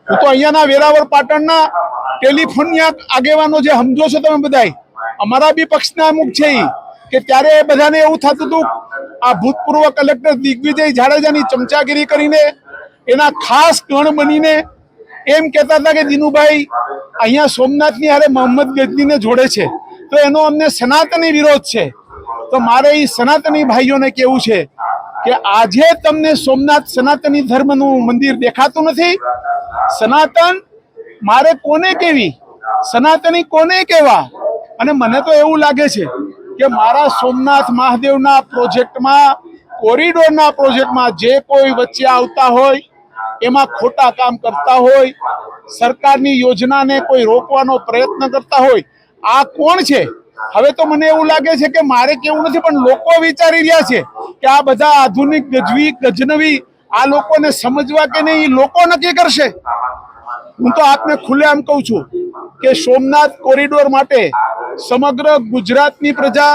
હું તો અહીંયાના વેરાવળ પાટણના ટેલિફોનના આગેવાનો જે સમજો છો તમે બધાય, અમારા બી પક્ષના અમુક છે ઈ કે ત્યારે બધાને એવું થતું હતું આ ભૂતપૂર્વ કલેક્ટર દિગ્વિજય જાડેજાની ચમચાગીરી કરીને એના ખાસ ગણ બનીને એમ કહેતા હતા કે દિનુભાઈ અહીંયા સોમનાથની હારે મોહમ્મદ ગજનીને જોડે છે, તો એનો અમને સનાતની વિરોધ છે। તો મારે એ સનાતની ભાઈઓને કેવું છે કે આજે તમને સોમનાથ સનાતની ધર્મનું મંદિર દેખાતું નથી। સનાતન મારે કોને કેવી, સનાતની કોને કેવા? અને મને તો એવું લાગે છે કે મારા સોમનાથ મહાદેવના પ્રોજેક્ટમાં, કોરિડોરના પ્રોજેક્ટમાં જે કોઈ વચ્ચે આવતા હોય, એમાં ખોટા કામ કરતા હોય, સરકારની યોજનાને કોઈ રોકવાનો પ્રયત્ન કરતા હોય, આ કોણ છે? હવે તો મને એવું લાગે છે કે મારે કેવું નથી, પણ લોકો વિચારી રહ્યા છે કે આ બધા આધુનિક ગજનવી આ લોકોને સમજવા કે નહીં, લોકો નક્કી કરશે। હું તો આપને ખુલ્લેઆમ કહું છું કે સોમનાથ કોરિડોર માટે સમગ્ર ગુજરાતની પ્રજા,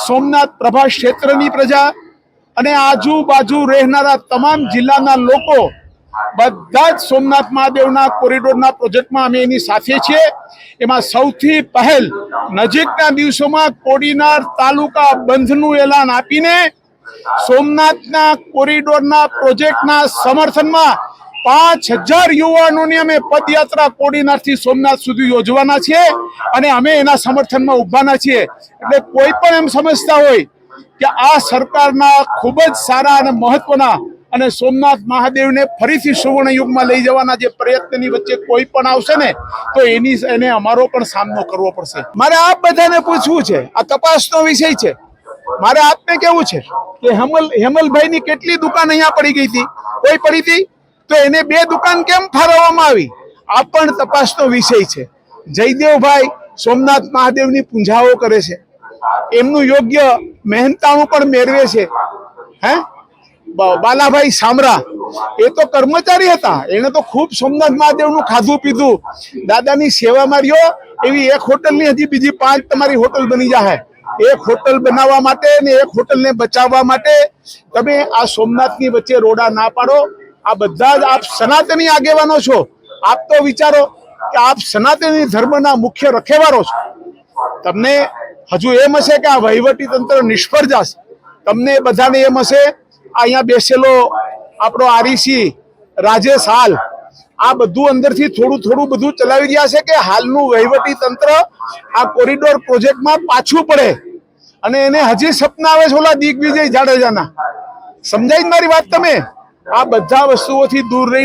સોમનાથ પ્રભા ક્ષેત્રની પ્રજા અને આજુબાજુ રહેનારા તમામ જિલ્લાના લોકો બધા જ સોમનાથ મહાદેવના કોરિડોરના પ્રોજેક્ટમાં અમે એની સાથે છીએ। એમાં સૌથી પહેલ નજીકના દિવસોમાં કોડીનાર તાલુકા બંધનું એલાન આપીને સોમનાથના કોરિડોરના પ્રોજેક્ટના સમર્થનમાં 5000 યુવાનોની અમે પદયાત્રા કોડીનારથી સોમનાથ સુધી યોજવાના છીએ અને અમે એના સમર્થનમાં ઉભાના છીએ। એટલે કોઈ પણ એમ સમજતા હોય કે આ સરકારના ખૂબ જ સારા અને મહત્વના અને સોમનાથ મહાદેવને ફરીથી સુવર્ણ યુગમાં લઈ જવાના જે પ્રયત્નની વચ્ચે કોઈ પણ આવશે ને, તો એને અમારો પણ સામનો કરવો પડશે। મારે આપ બધાને પૂછવું છે, આ તપાસનો વિષય છે, મારે આપને કેવું છે કે હેમલભાઈની કેટલી દુકાન અહીંયા પડી ગઈ હતી? કોઈ પડી હતી? તો એને 2 દુકાન કેમ ફાળવવામાં આવી? આ પણ તપાસનો વિષય છે। જયદેવભાઈ સોમનાથ મહાદેવની પૂંજાઓ કરે છે, એમનું યોગ્ય મહેનતાણું પણ મેળવે છે। હે બાલાભાઈ સામરા એ તો કર્મચારી હતા, એને તો ખૂબ સોમનાથ મહાદેવનું ખાધું પીધું, દાદાની સેવામાં રહ્યો। એવી એક હોટલની હજી બીજી 5 તમારી હોટલ બની જાય। એક હોટલ બનાવવા માટે ને એક હોટલને બચાવવા માટે તમે આ સોમનાથની વચ્ચે રોડા ના પાડો। આ બધા જ આપ સનાતની આગેવાનો છો, આપ તો વિચારો કે આપ સનાતની ધર્મના મુખ્ય રખેવાળો છો। તમને હજુ એમ હશે કે આ વહીવટી તંત્ર નિષ્ફળ જશે, તમને બધાને એમ હશે અહીંયા બેસેલો આપણો આરઈસી રાજેશ હાલ આ બધું અંદરથી થોડું થોડું બધું ચલાવી રહ્યા છે કે હાલનું વહીવટી તંત્ર આ કોરિડોર પ્રોજેક્ટમાં પાછું પડે અને એને હજી સપના આવે છે ઓલા દિગ્વિજય જાડેજાના। સમજાય મારી વાત? તમે આ બધા વસ્તુઓથી દૂર રહીને